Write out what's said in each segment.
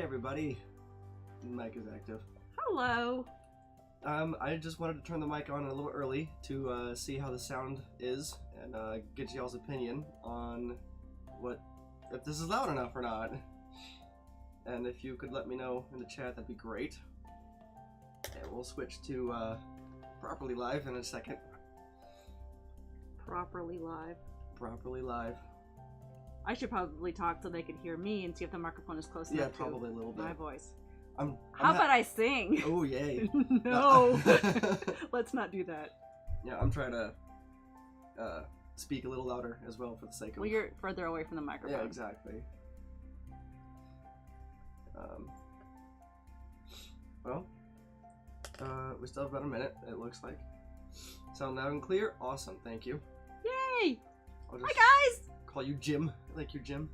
everybody. The mic is active. Hello. I just wanted to turn the mic on a little early to see how the sound is and get y'all's opinion on if this is loud enough or not. And if you could let me know in the chat, that'd be great. And we'll switch to properly live in a second. Properly live. Properly live. I should probably talk so they can hear me and see if the microphone is close enough to probably a little bit. my voice. How about I sing? Oh, yay. No. Let's not do that. Yeah, I'm trying to speak a little louder as well for the sake of... Well, you're further away from the microphone. Yeah, exactly. We still have about a minute, it looks like. Sound loud and clear? Awesome, thank you. Yay! I'll just Hi, guys! call you Jim, like you're Jim.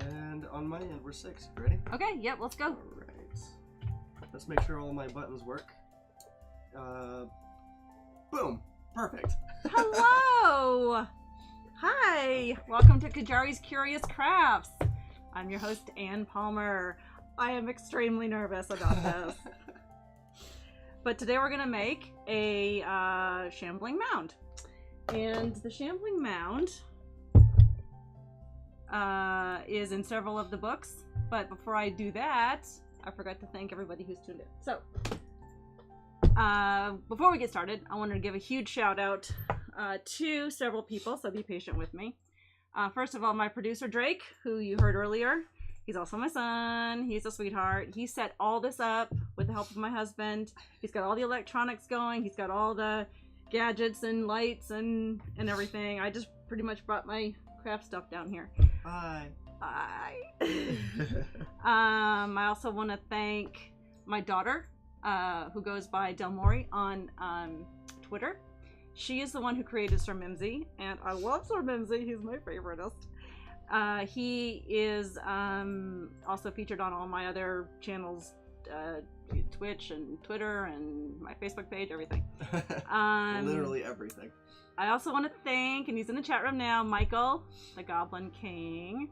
And on my end, we're 6. You ready? Okay, yep, let's go. Alright. Let's make sure all my buttons work. Boom! Perfect! Hello! Hi! Welcome to Qyjari's Curious Crafts. I'm your host, Ann Palmer. I am extremely nervous about this. But today we're going to make a Shambling Mound. And the Shambling Mound is in several of the books. But before I do that, I forgot to thank everybody who's tuned in. So, before we get started, I wanted to give a huge shout out to several people, so be patient with me. First of all, my producer Drake, who you heard earlier. He's also my son. He's a sweetheart. He set all this up with the help of my husband. He's got all the electronics going. He's got all the gadgets and lights and everything. I just pretty much brought my craft stuff down here. Bye. Bye. I also want to thank my daughter, who goes by Del Mori on Twitter. She is the one who created Sir Mimsy, and I love Sir Mimsy. He's my favoriteest. He is also featured on all my other channels, Twitch and Twitter and my Facebook page, everything. Literally everything. I also want to thank, and he's in the chat room now, Michael, the Goblin King,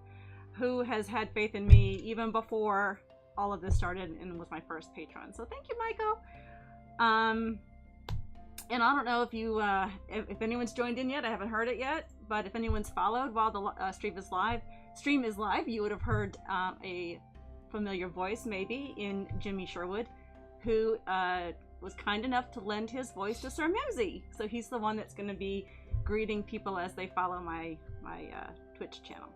who has had faith in me even before all of this started and was my first patron. So thank you, Michael. And I don't know if you, if anyone's joined in yet. I haven't heard it yet. But if anyone's followed while the stream is live, you would have heard a familiar voice, maybe, in Jimmy Sherwood, who was kind enough to lend his voice to Sir Mimsy. So he's the one that's going to be greeting people as they follow my Twitch channel.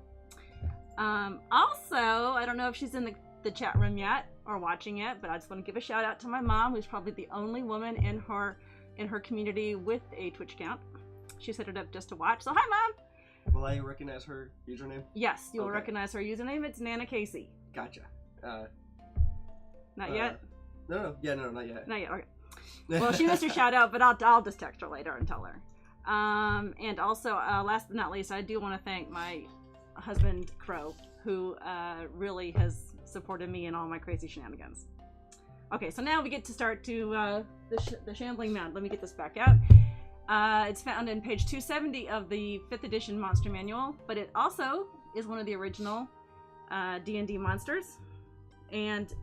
Also, I don't know if she's in the chat room yet or watching it, but I just want to give a shout out to my mom, who's probably the only woman in her community with a Twitch account. She set it up just to watch. So hi, Mom! Will I recognize her username? Yes, you'll recognize her username. It's Nana Casey. Gotcha. Not yet? No, not yet. Not yet, okay. Well, she missed her shout out, but I'll just text her later and tell her. And also, last but not least, I do want to thank my husband, Crow, who really has supported me in all my crazy shenanigans. Okay, so now we get to start to the Shambling Mound. Let me get this back out. It's found in page 270 of the 5th edition monster manual, but it also is one of the original D&D monsters, and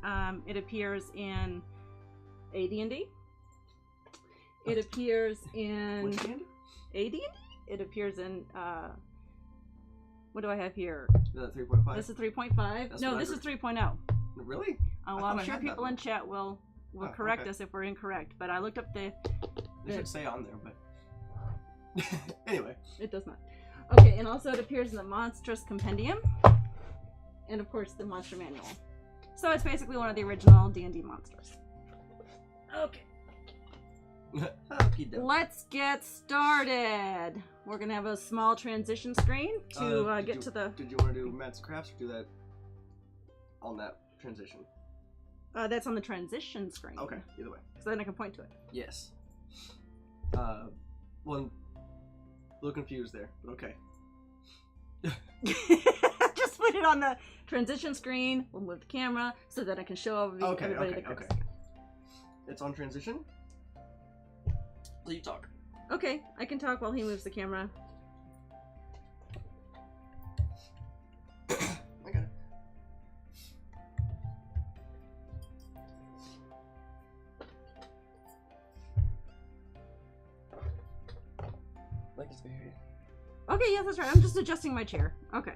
it appears in AD&D. It appears in AD&D. It appears in what do I have here? Is that 3.5? This is 3.5. No, this is 3.0. Really? Oh, well, I'm sure people in chat will correct us if we're incorrect, but I looked up the... It should say on there, but... Anyway. It does not. Okay, and also it appears in the Monstrous Compendium, and of course the Monster Manual. So it's basically one of the original D&D monsters. Okay. Let's get started. We're going to have a small transition screen to get to the... Did you want to do Matt's Crafts or do that on that transition? That's on the transition screen. Okay, either way. Because then I can point to it. Yes. Well, a little confused there, but okay. Just put it on the transition screen. We'll move the camera so that I can show everybody the crafts. Okay. It's on transition? So you talk. Okay, I can talk while he moves the camera. I can still hear you. Okay, yes, that's right. I'm just adjusting my chair. Okay.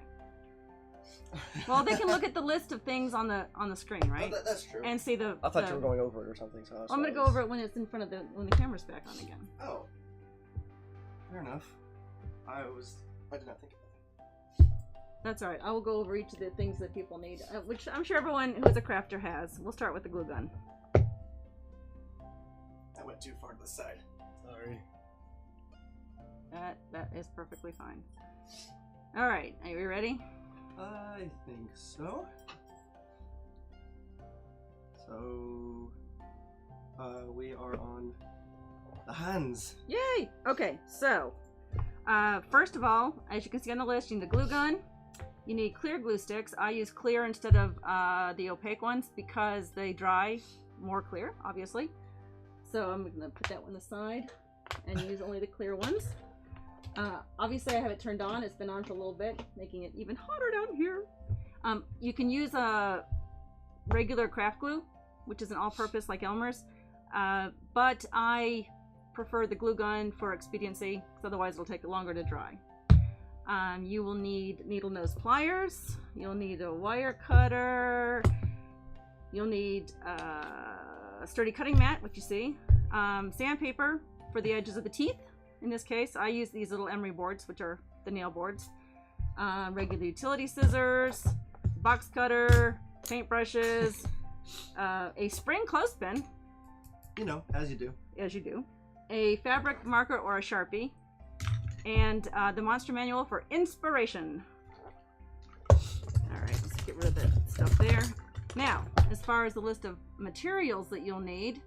Well, they can look at the list of things on the screen, right? Oh, that's true. And see the. I thought you were going over it or something. So I'm gonna go over it when it's in front of when the camera's back on again. Oh. Fair enough. I did not think about that. That's all right. I will go over each of the things that people need, which I'm sure everyone who is a crafter has. We'll start with the glue gun. I went too far to the side. Sorry. That is perfectly fine. All right, are you ready? I think so. So, we are on the hands. Yay! Okay, so, first of all, as you can see on the list, you need a glue gun. You need clear glue sticks. I use clear instead of the opaque ones because they dry more clear, obviously. So I'm gonna put that one aside and use only the clear ones. Obviously I have it turned on. It's been on for a little bit, making it even hotter down here. You can use a regular craft glue, which is an all-purpose like Elmer's, but I prefer the glue gun for expediency, because otherwise it'll take longer to dry. You will need needle nose pliers, you'll need a wire cutter, you'll need a sturdy cutting mat, which you see, sandpaper for the edges of the teeth. In this case, I use these little emery boards, which are the nail boards, regular utility scissors, box cutter, paint brushes, a spring clothespin. You know, as you do. As you do. A fabric marker or a Sharpie, and the monster manual for inspiration. Alright, let's get rid of the stuff there. Now, as far as the list of materials that you'll need,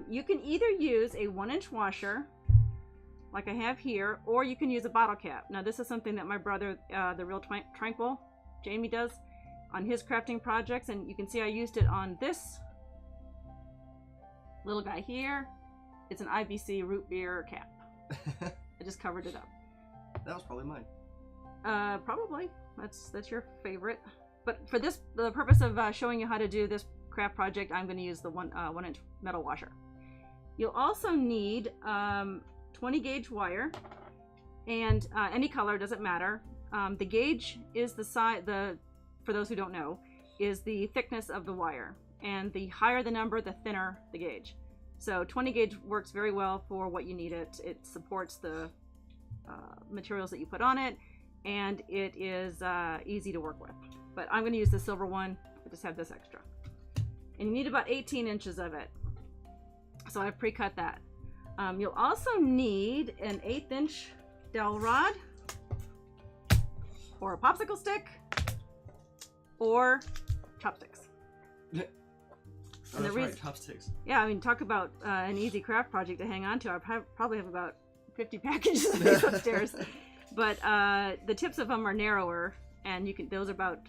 you can either use a 1-inch washer, like I have here, or you can use a bottle cap. Now, this is something that my brother, the Real Tranquil, Jamie, does on his crafting projects, and you can see I used it on this little guy here. It's an IBC root beer cap. I just covered it up. That was probably mine. Probably. That's your favorite. But for the purpose of showing you how to do this craft project, I'm going to use the 1-inch metal washer. You'll also need 20 gauge wire, and any color, doesn't matter. The gauge is the size. For those who don't know, is the thickness of the wire, and the higher the number, the thinner the gauge. So 20 gauge works very well for what you need it. It supports the materials that you put on it, and it is easy to work with. But I'm going to use the silver one. I just have this extra. And you need about 18 inches of it. So I've pre-cut that. You'll also need an 1/8 inch dowel rod, or a popsicle stick, or chopsticks. Oh, that's right, chopsticks. Yeah, I mean, talk about an easy craft project to hang on to. I probably have about 50 packages of these upstairs. But the tips of them are narrower, and those are about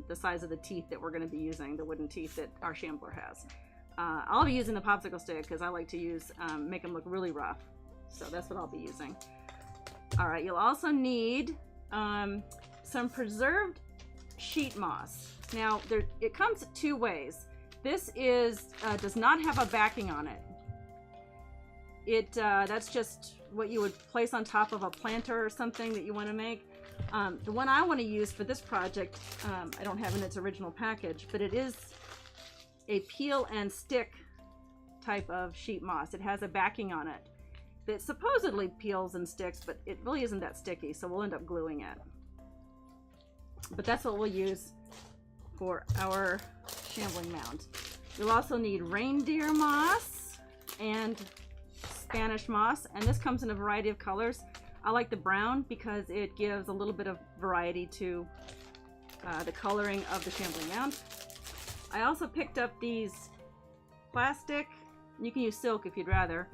the size of the teeth that we're going to be using, the wooden teeth that our shambler has. I'll be using the popsicle stick because I like to make them look really rough. So that's what I'll be using. All right, you'll also need some preserved sheet moss. Now, it comes 2 ways. This does not have a backing on it. That's just what you would place on top of a planter or something that you want to make. The one I want to use for this project, I don't have in its original package, but it is a peel and stick type of sheet moss. It has a backing on it that supposedly peels and sticks, but it really isn't that sticky, so we'll end up gluing it. But that's what we'll use for our Shambling Mound. You'll also need reindeer moss and Spanish moss, and this comes in a variety of colors. I like the brown because it gives a little bit of variety to the coloring of the Shambling Mound. I also picked up these plastic, you can use silk if you'd rather,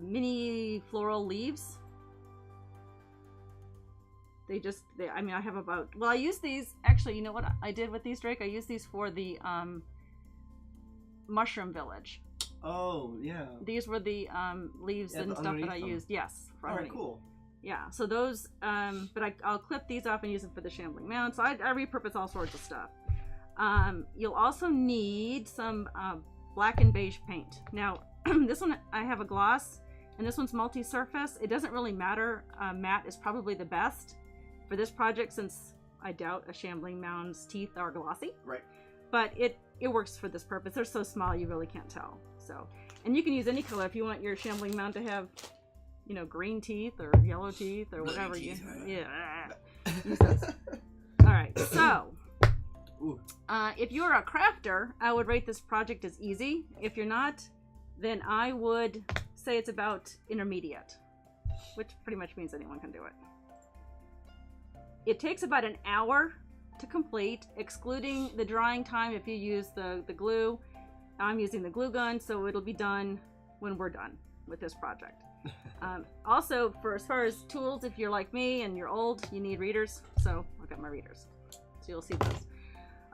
mini floral leaves. I have about, well, I use these, actually, you know what I did with these, Drake? I used these for the Mushroom Village. Oh, yeah. These were the leaves and stuff that I used, yes. Oh, cool. Yeah, so those, but I'll clip these off and use them for the Shambling Mound, so I repurpose all sorts of stuff. You'll also need some black and beige paint. Now, this one, I have a gloss, And this one's multi-surface. It doesn't really matter. Matte is probably the best for this project, since I doubt a Shambling Mound's teeth are glossy. Right. But it works for this purpose. They're so small you really can't tell. So, and you can use any color if you want your Shambling Mound to have, you know, green teeth or yellow teeth or whatever. Use those. All right. So, if you're a crafter, I would rate this project as easy. If you're not, then I would say it's about intermediate, which pretty much means anyone can do it. It takes about an hour to complete, excluding the drying time if you use the glue. I'm using the glue gun, so it'll be done when we're done with this project. Also, for as far as tools, if you're like me and you're old, you need readers. So I've got my readers, so you'll see those.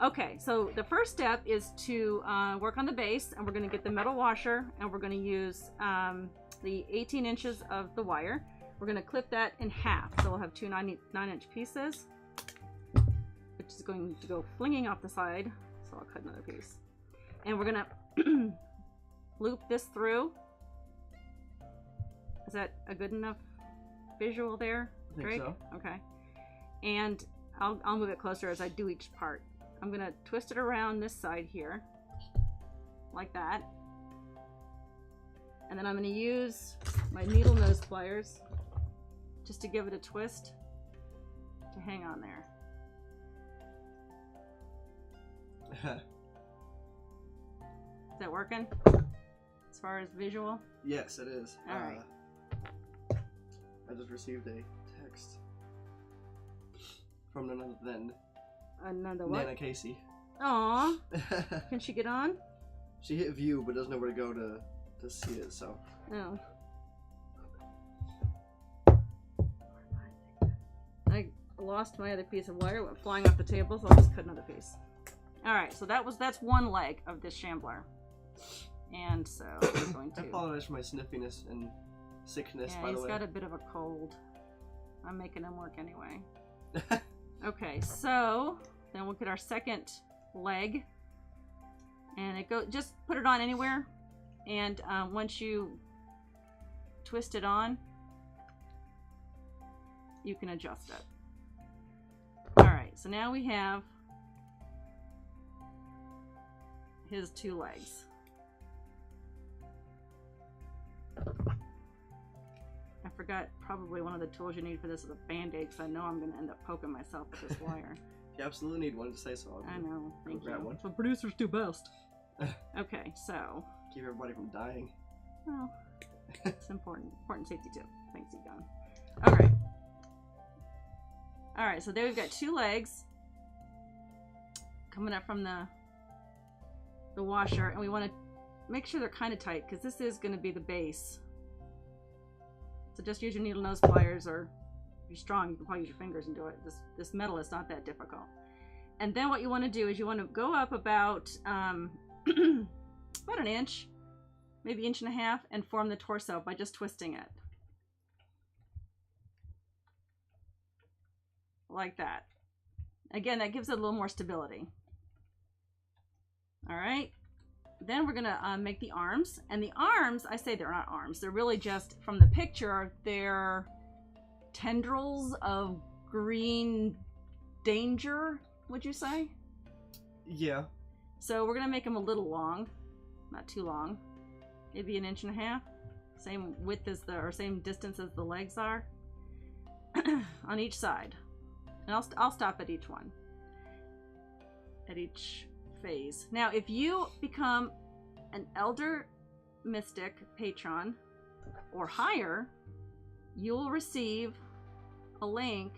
Okay, so the first step is to work on the base, and we're going to get the metal washer, and we're going to use the 18 inches of the wire. We're going to clip that in half, so we'll have two 9-inch pieces, which is going to go flinging off the side, so I'll cut another piece. And we're going to loop this through. Is that a good enough visual there, Drake? I think so. Okay. And I'll move it closer as I do each part. I'm going to twist it around this side here, like that. And then I'm going to use my needle nose pliers just to give it a twist to hang on there. Is that working? As far as visual? Yes, it is. All right. I just received a text from none other than Another what? Nana Casey. Aww. Can she get on? She hit view, but doesn't know where to go to see it, so. No. I lost my other piece of wire, went flying off the table, so I'll just cut another piece. Alright, so that's one leg of this shambler. And so I'm going to... I apologize for my sniffiness and sickness, yeah, by the way. he's got a bit of a cold. I'm making him work anyway. Okay, so then we'll get our second leg, and just put it on anywhere, and once you twist it on, you can adjust it. Alright, so now we have his two legs. I forgot probably one of the tools you need for this is a band-aid, because I know I'm going to end up poking myself with this wire. If you absolutely need one, just say so. I know. Thank you. Grab one. So producers do best. Okay, so. Keep everybody from dying. Well, it's important. Important safety tip. Thanks, Egon. Okay. Alright, so there we've got two legs coming up from the washer, and we want to make sure they're kind of tight, because this is going to be the base. So just use your needle nose pliers, or if you're strong, you can probably use your fingers and do it. This metal is not that difficult. And then what you want to do is you want to go up about about an inch, maybe 1.5 inches, and form the torso by just twisting it. Like that. Again, that gives it a little more stability. Alright. Then we're going to make the arms. And the arms, I say they're not arms. They're really just, from the picture, they're tendrils of green danger, would you say? Yeah. So we're going to make them a little long. Not too long. Maybe 1.5 inches. Same width as or same distance as the legs are. On each side. And I'll stop at each one. At each phase. Now, if you become an Elder Mystic patron or higher, you'll receive a link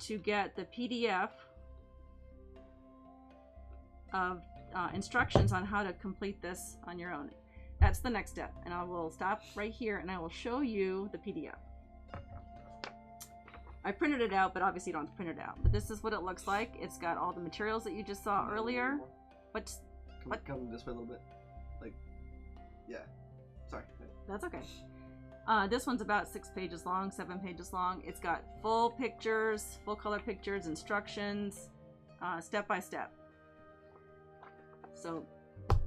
to get the PDF of instructions on how to complete this on your own. That's the next step, and I will stop right here and I will show you the PDF. I printed it out, but obviously you don't have to print it out. But this is what it looks like. It's got all the materials that you just saw earlier. What? Come this way a little bit. Like, yeah. Sorry. That's okay. This one's about 6 pages long, 7 pages long. It's got full pictures, full color pictures, instructions, step by step. So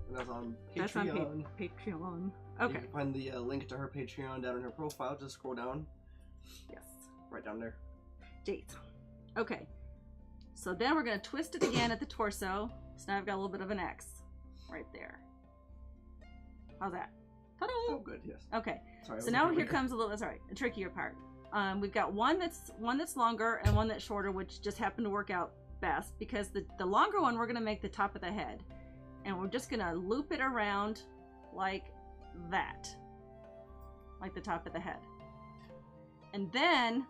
And that's on Patreon. That's on Patreon. Okay. You can find the link to her Patreon down in her profile. Just scroll down. Yes. Right down there. Date. Okay. So then we're going to twist it again at the torso. So now I've got a little bit of an X right there. How's that? Ta-da! Oh, good. Yes. Okay. Sorry. So now here comes a trickier part. We've got one that's longer and one that's shorter, which just happened to work out best because the longer one we're going to make the top of the head, and we're just going to loop it around like that, like the top of the head. And then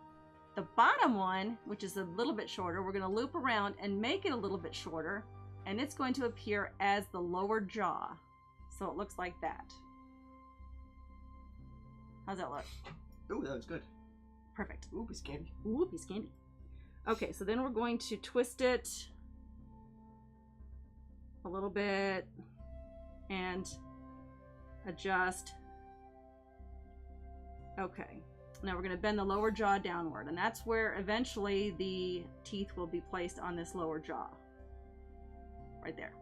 the bottom one, which is a little bit shorter, we're going to loop around and make it a little bit shorter, and it's going to appear as the lower jaw. So it looks like that. How's that look? Ooh, that was good. Perfect. Ooh, piece of candy. Ooh, piece of candy. Okay, so then we're going to twist it a little bit and adjust. Okay. Now we're going to bend the lower jaw downward, and that's where eventually the teeth will be placed on this lower jaw. Right there.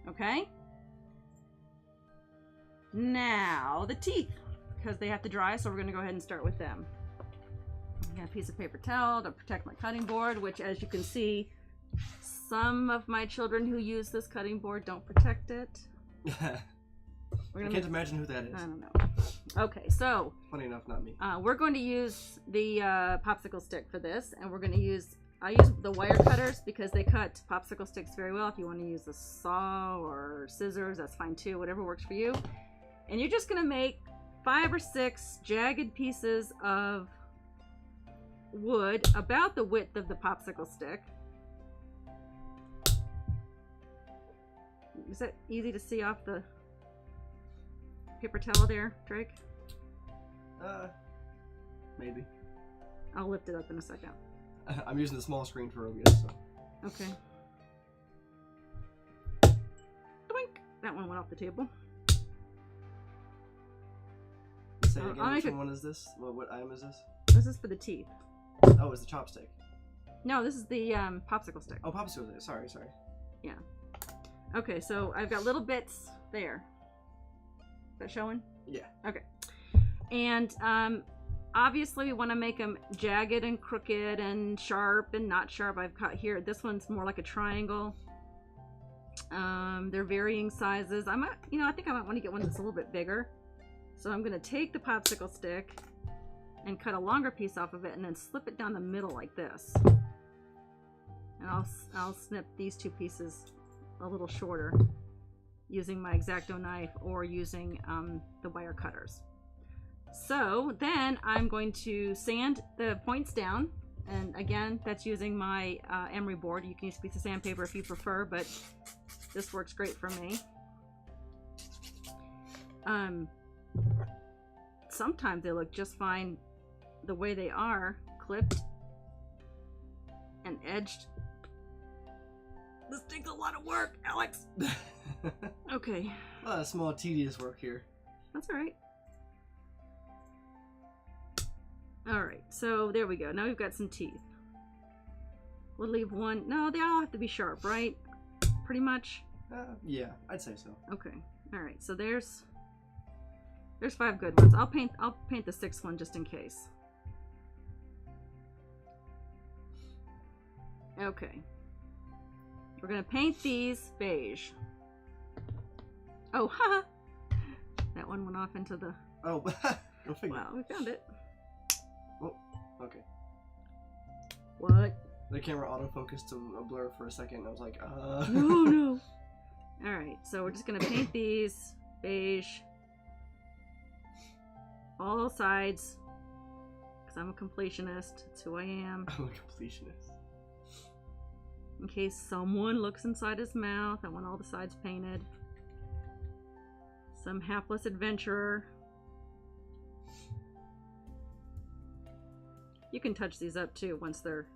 Okay? Now, the teeth, because they have to dry, so we're going to go ahead and start with them. I got a piece of paper towel to protect my cutting board, which, as you can see, some of my children who use this cutting board don't protect it. I can't imagine who that is. I don't know. Okay, so Funny enough, not me. we're going to use the popsicle stick for this, and we're going to use, I use the wire cutters because they cut popsicle sticks very well. If you want to use a saw or scissors, that's fine too, whatever works for you. And you're just going to make 5 or 6 jagged pieces of wood about the width of the popsicle stick. Is that easy to see off the paper towel there, Drake? Maybe. I'll lift it up in a second. I'm using the small screen for OBS, so. Okay. Doink! That one went off the table. Say again, which one is this? What item is this? This is for the teeth. Oh, it's the chopstick. No, this is the popsicle stick. Oh, popsicle stick. Sorry. Yeah. Okay, so I've got little bits there. Is that showing? Yeah. Okay. And obviously we want to make them jagged and crooked and sharp and not sharp. I've got here, this one's more like a triangle. They're varying sizes. I think I might want to get one that's a little bit bigger. So I'm going to take the popsicle stick and cut a longer piece off of it and then slip it down the middle like this. And I'll snip these 2 pieces a little shorter using my X-Acto knife or using the wire cutters. So then I'm going to sand the points down, and again, that's using my emery board. You can use a piece of sandpaper if you prefer, but this works great for me. Sometimes they look just fine the way they are, clipped and edged. This takes a lot of work, Alex. Okay. A lot of small, tedious work here. That's all right. All right, so there we go. Now we've got some teeth. We'll leave one. No, they all have to be sharp, right? Pretty much. Yeah, I'd say so. Okay. All right. So there's 5 good ones. I'll paint the 6th one just in case. Okay. We're gonna paint these beige. Oh, haha! That one went off into the. Oh, go figure. Wow, we found it. Oh, okay. What? The camera autofocused to a blur for a second. And I was like, No. All right, so we're just gonna paint these beige, all sides, because I'm a completionist. That's who I am. I'm a completionist. In case someone looks inside his mouth, I want all the sides painted. Some hapless adventurer. You can touch these up too once they're...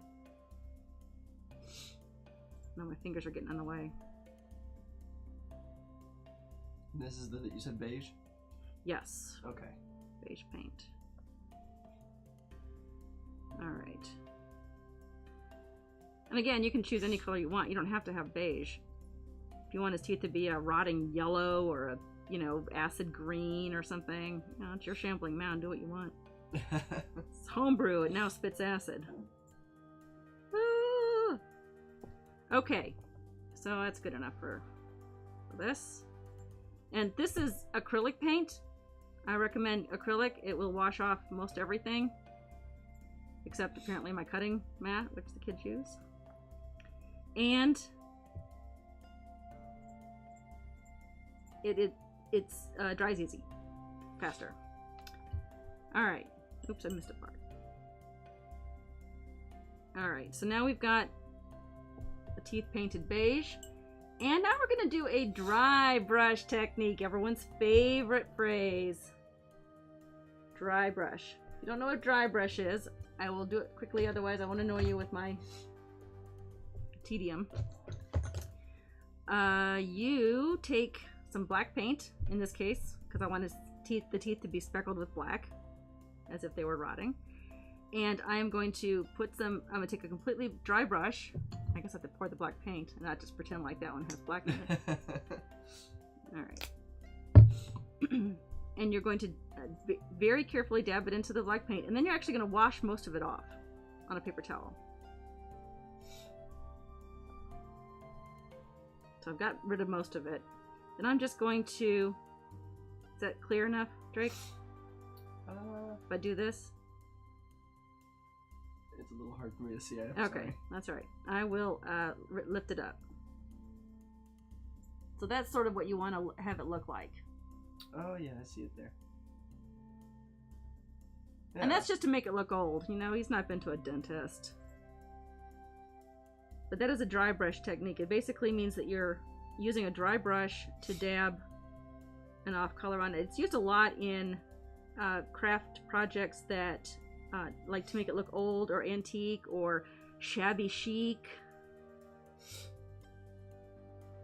No, my fingers are getting in the way. And this is you said beige? Yes. Okay. Beige paint. Alright. And again, you can choose any color you want. You don't have to have beige. If you want his teeth to be a rotting yellow or a, you know, acid green or something, you know, it's your Shambling Mound. Do what you want. It's homebrew. It now spits acid. Ah! Okay, so that's good enough for this. And this is acrylic paint. I recommend acrylic. It will wash off most everything, except apparently my cutting mat, which the kids use. And it dries easy, faster. All right. Oops, I missed a part. All right, so now we've got the teeth painted beige. And now we're going to do a dry brush technique, everyone's favorite phrase. Dry brush. If you don't know what dry brush is, I will do it quickly, otherwise I won't annoy you with my tedium. You take some black paint, in this case, because I want the teeth to be speckled with black, as if they were rotting. And I'm going to I'm going to take a completely dry brush. I guess I have to pour the black paint and not just pretend like that one has black in it. All right. And you're going to very carefully dab it into the black paint, and then you're actually going to wash most of it off on a paper towel. So I've got rid of most of it. Then I'm just going to... Is that clear enough, Drake? If I do this? It's a little hard for me to see. Okay, sorry. That's all right. I will lift it up. So that's sort of what you want to have it look like. Oh yeah, I see it there. Yeah. And that's just to make it look old. You know, he's not been to a dentist. But that is a dry brush technique. It basically means that you're using a dry brush to dab an off color on it. It's used a lot in craft projects that like to make it look old or antique or shabby chic.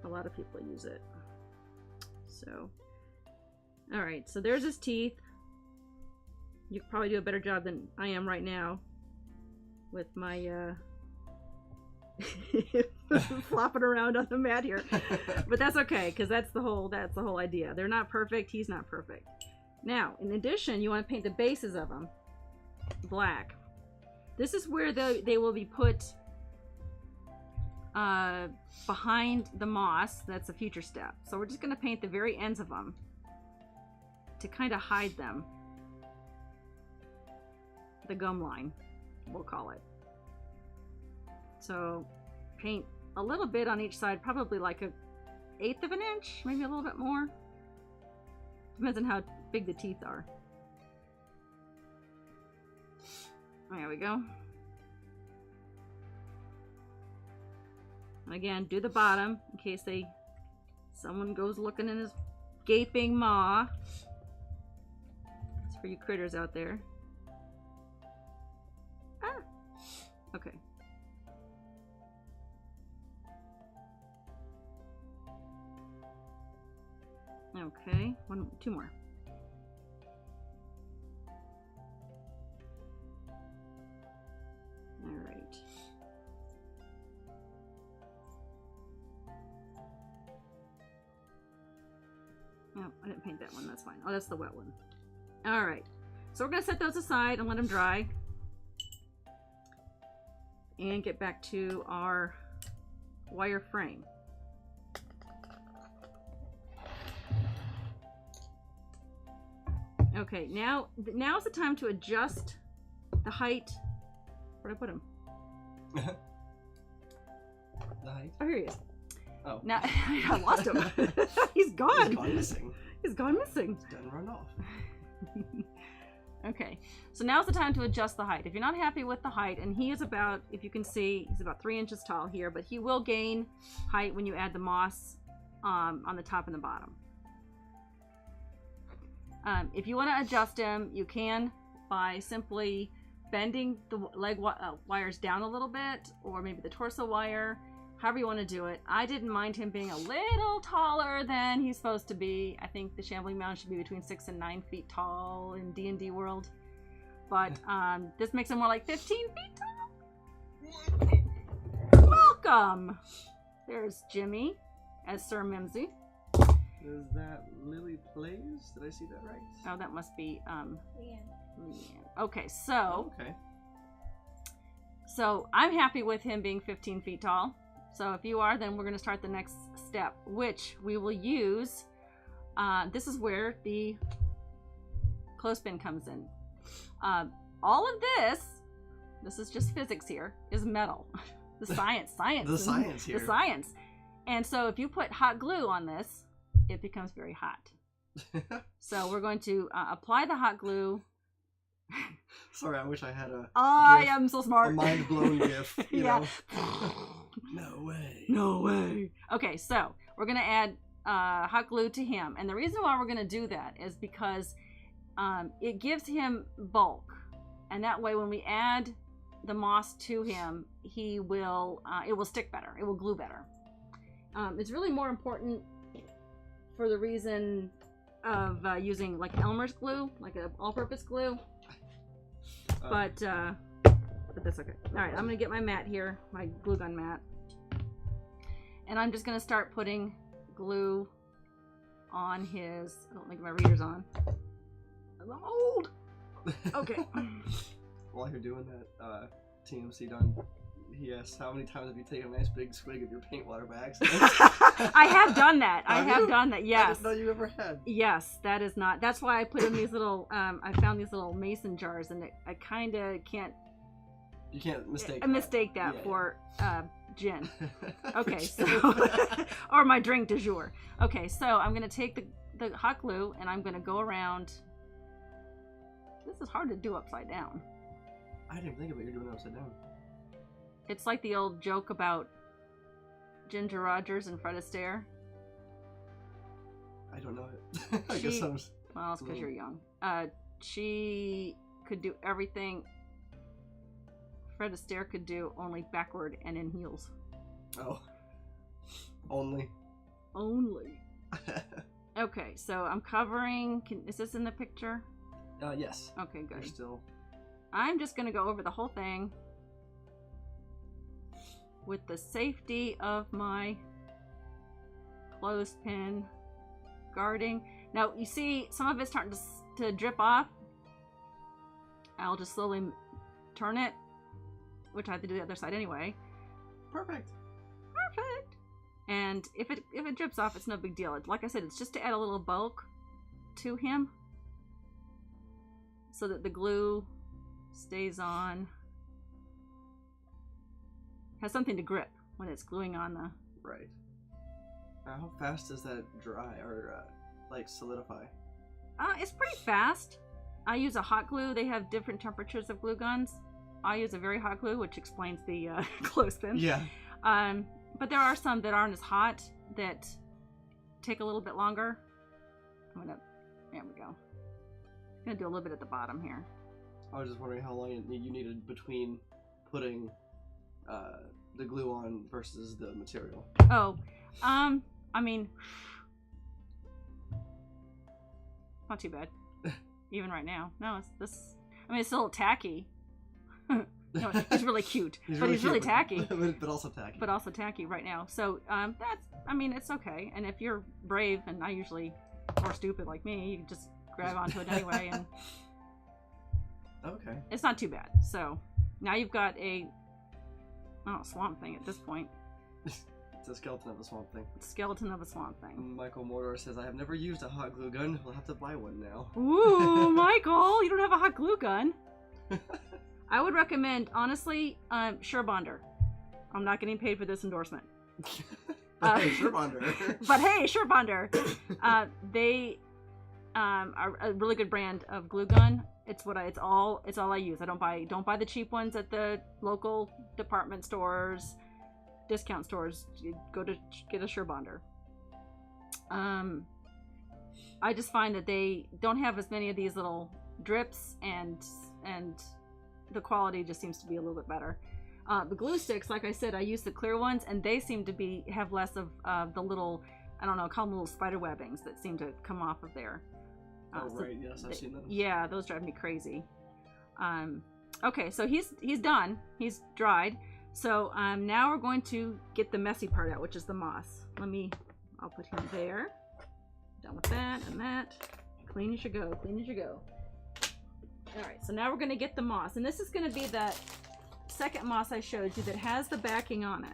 A lot of people use it. So, all right, so there's his teeth. You could probably do a better job than I am right now with my flopping around on the mat here. But that's okay, because that's the whole idea. They're not perfect. He's not perfect. Now, in addition, you want to paint the bases of them black. This is where they will be put behind the moss. That's a future step. So we're just going to paint the very ends of them to kind of hide them. The gum line, we'll call it. So paint a little bit on each side, probably like 1/8 of an inch, maybe a little bit more. Depends on how big the teeth are. There we go. And again, do the bottom in case someone goes looking in his gaping maw. It's for you critters out there. Ah, okay. Okay, two more. All right. Oh, I didn't paint that one. That's fine. Oh, that's the wet one. All right. So we're going to set those aside and let them dry. And get back to our wire frame. Okay, now's the time to adjust the height. Where'd I put him? The height? Oh, here he is. Oh. Now I lost him. He's gone. He's gone missing. He's gone missing. He's done run off. Okay, so now's the time to adjust the height. If you're not happy with the height, and he is about, if you can see, he's about 3 inches tall here, but he will gain height when you add the moss on the top and the bottom. If you want to adjust him, you can by simply bending the leg wires down a little bit, or maybe the torso wire, however you want to do it. I didn't mind him being a little taller than he's supposed to be. I think the Shambling Mound should be between 6 and 9 feet tall in D&D world. But this makes him more like 15 feet tall. Welcome! There's Jimmy. as Sir Mimsy. Is that Lily Plays? Did I see that right? Oh, that must be Leanne. Leanne. Okay, so Okay. so I'm happy with him being 15 feet tall. So if you are, then we're going to start the next step, which we will use. This is where the clothespin comes in. All of this is just physics here, is metal. The science. The science here. The science. And so if you put hot glue on this, it becomes very hot. So we're going to apply the hot glue. Sorry, I wish I had a I gif, am so smart. a mind-blown gif, you Yeah. know? No way. No way. Okay, so we're going to add hot glue to him. And the reason why we're going to do that is because it gives him bulk. And that way when we add the moss to him, he will, it will stick better. It will glue better. It's really more important for the reason of using like Elmer's glue, like an all-purpose glue. But that's okay. All right, I'm gonna get my mat here, my glue gun mat, and I'm just gonna start putting glue on his. I don't think my reader's on. I'm old. Okay. While you're doing that, TMC done. He asked, how many times have you taken a nice big swig of your paint water bags? I have done that. I have done that. I Yes. didn't know you ever had. Yes, that is not. That's why I put in these little. I found these little mason jars, and I kind of can't. You can't mistake that Yeah, for gin. For Okay, gin. so or my drink du jour. Okay, so I'm gonna take the hot glue and I'm gonna go around. This is hard to do upside down. I didn't think about you doing it upside down. It's like the old joke about Ginger Rogers and Fred Astaire. I don't know it. I guess I'm. Well, it's because you're young. She could do everything Fred Astaire could do, only backward and in heels. Oh. Only. Okay, so I'm covering. Is this in the picture? Yes. Okay, good. You're still. I'm just gonna go over the whole thing with the safety of my clothespin guarding. Now you see some of it's starting to drip off. I'll just slowly turn it, which I have to do the other side anyway. Perfect. And if it drips off, it's no big deal. Like I said, it's just to add a little bulk to him so that the glue stays on. Has something to grip when it's gluing on the... Right. How fast does that dry or like solidify? It's pretty fast. I use a hot glue. They have different temperatures of glue guns. I use a very hot glue, which explains the clothespin. Yeah. But there are some that aren't as hot that take a little bit longer. There we go. I'm gonna do a little bit at the bottom here. I was just wondering how long you needed between putting the glue on versus the material. Oh, I mean, not too bad. Even right now. No, it's this. I mean, it's still tacky. No, he's really cute, he's really tacky. but also tacky. But also tacky right now. So that's. I mean, it's okay. And if you're brave, and I usually, or stupid like me, you can just grab onto it anyway, and okay. It's not too bad. So now you've got a swamp thing at this point. It's a skeleton of a swamp thing. Skeleton of a swamp thing. Michael Mordor says, I have never used a hot glue gun. We'll have to buy one now. Ooh, Michael, you don't have a hot glue gun. I would recommend, honestly, Surebonder. I'm not getting paid for this endorsement. Hey, Surebonder. But hey, Surebonder. They are a really good brand of glue gun. It's all I use. I don't buy the cheap ones at the local department stores, discount stores. You go to get a Surebonder. I just find that they don't have as many of these little drips, and the quality just seems to be a little bit better. The glue sticks, like I said, I use the clear ones, and they seem to have less of the little, I don't know, call them little spider webbings that seem to come off of there. Oh, right, yes, I've seen those. Yeah, those drive me crazy. Okay, so he's done. He's dried. So now we're going to get the messy part out, which is the moss. Let me I'll put him there. Done with that and that. Clean as you go, clean as you go. Alright, so now we're going to get the moss. And this is going to be that second moss I showed you that has the backing on it.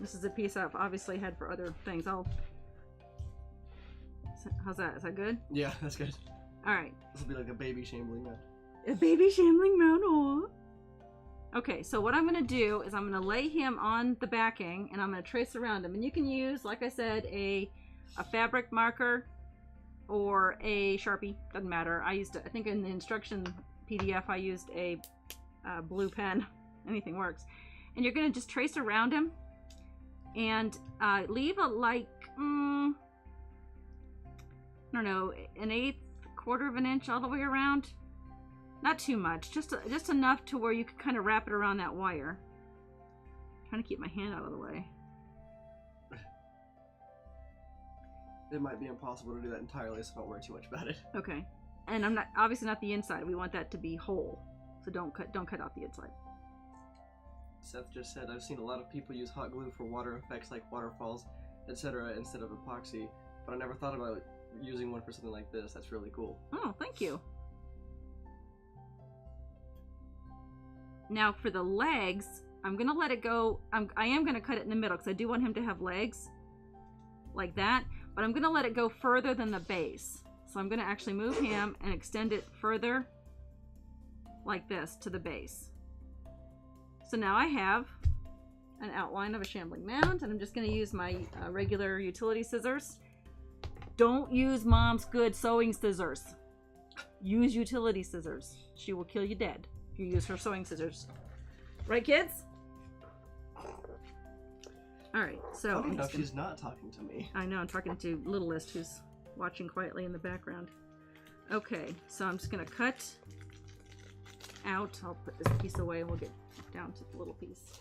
This is a piece I've obviously had for other things. How's that? Is that good? Yeah, that's good. Alright. This will be like a baby shambling mound. A baby shambling mound, aw. Okay, so what I'm going to do is I'm going to lay him on the backing and I'm going to trace around him. And you can use, like I said, a fabric marker or a Sharpie. Doesn't matter. I think in the instruction PDF I used a blue pen. Anything works. And you're going to just trace around him and leave a I don't know, an 1/8, 1/4 of an inch all the way around. Not too much, just enough to where you can kind of wrap it around that wire. I'm trying to keep my hand out of the way. It might be impossible to do that entirely, so don't worry too much about it. Okay, and I'm not obviously not the inside. We want that to be whole, so don't cut out the inside. Seth just said, I've seen a lot of people use hot glue for water effects like waterfalls, etc. instead of epoxy, but I never thought about using one for something like this. That's really cool. Oh, thank you. Now for the legs, I'm gonna let it go. I am gonna cut it in the middle because I do want him to have legs like that, but I'm gonna let it go further than the base. So I'm gonna actually move him and extend it further like this to the base. So now I have an outline of a shambling mound, and I'm just gonna use my regular utility scissors. Don't use Mom's good sewing scissors. Use utility scissors. She will kill you dead. You use her sewing scissors. Right, kids? Alright, so... Funny enough, she's not talking to me. I know, I'm talking to Littlest, who's watching quietly in the background. Okay, so I'm just going to cut out. I'll put this piece away and we'll get down to the little piece.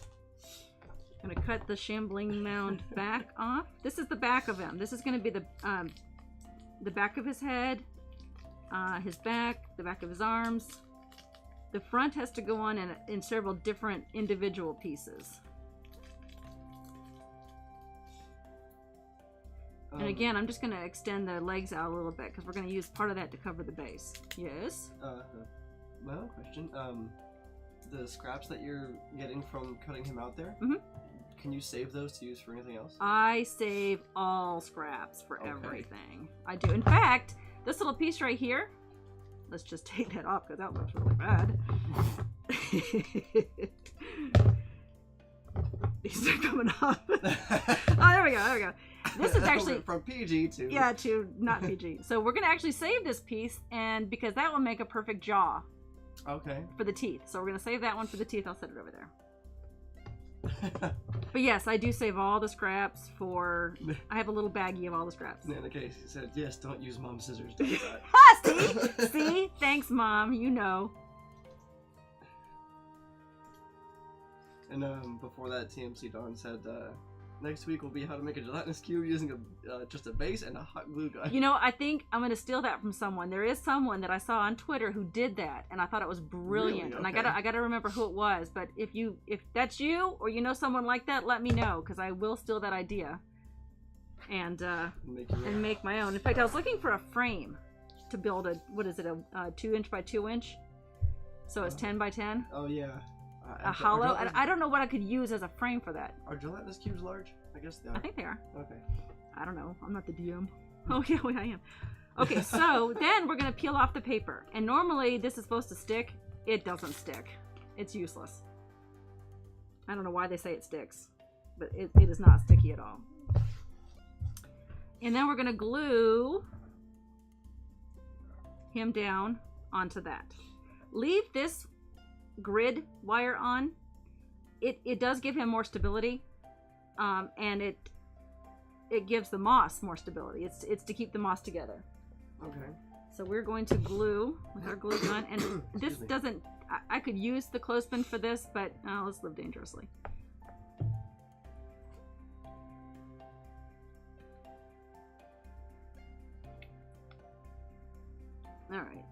I'm going to cut the shambling mound back off. This is the back of him. This is going to be the back of his head, his back, the back of his arms. The front has to go on in several different individual pieces. And again, I'm just going to extend the legs out a little bit because we're going to use part of that to cover the base. Yes? My own question. The scraps that you're getting from cutting him out there, can you save those to use for anything else? I save all scraps for everything. I do. In fact, this little piece right here, let's just take that off because that looks really bad. These are coming off. Oh, there we go, there we go. This is actually from PG to... Yeah, to not PG. So we're going to actually save this piece, and because that will make a perfect jaw. Okay. For the teeth. So we're going to save that one for the teeth. I'll set it over there. But yes, I do save all the scraps for... I have a little baggie of all the scraps. In the case, he said, yes, don't use Mom's scissors. Don't do that. See? See? Thanks, Mom. You know. And before that, TMC Dawn said, next week will be how to make a gelatinous cube using just a base and a hot glue gun. You know, I think I'm going to steal that from someone. There is someone that I saw on Twitter who did that, and I thought it was brilliant. Really? Okay. And I gotta remember who it was. But if that's you or you know someone like that, let me know because I will steal that idea and make my own. In fact, I was looking for a frame to build a 2" by 2". So it's 10 by 10. Oh yeah. A hollow. I don't know what I could use as a frame for that. Are gelatinous cubes large? I guess they are. I think they are. Okay. I don't know. I'm not the DM. Oh yeah, I am. Okay, so then we're gonna peel off the paper. And normally this is supposed to stick. It doesn't stick. It's useless. I don't know why they say it sticks, but it is not sticky at all. And then we're gonna glue him down onto that. Leave this grid wire on. It does give him more stability, and it gives the moss more stability. It's to keep the moss together. Okay. So we're going to glue with our glue gun, and this doesn't. I could use the clothespin for this, but let's live dangerously. All right.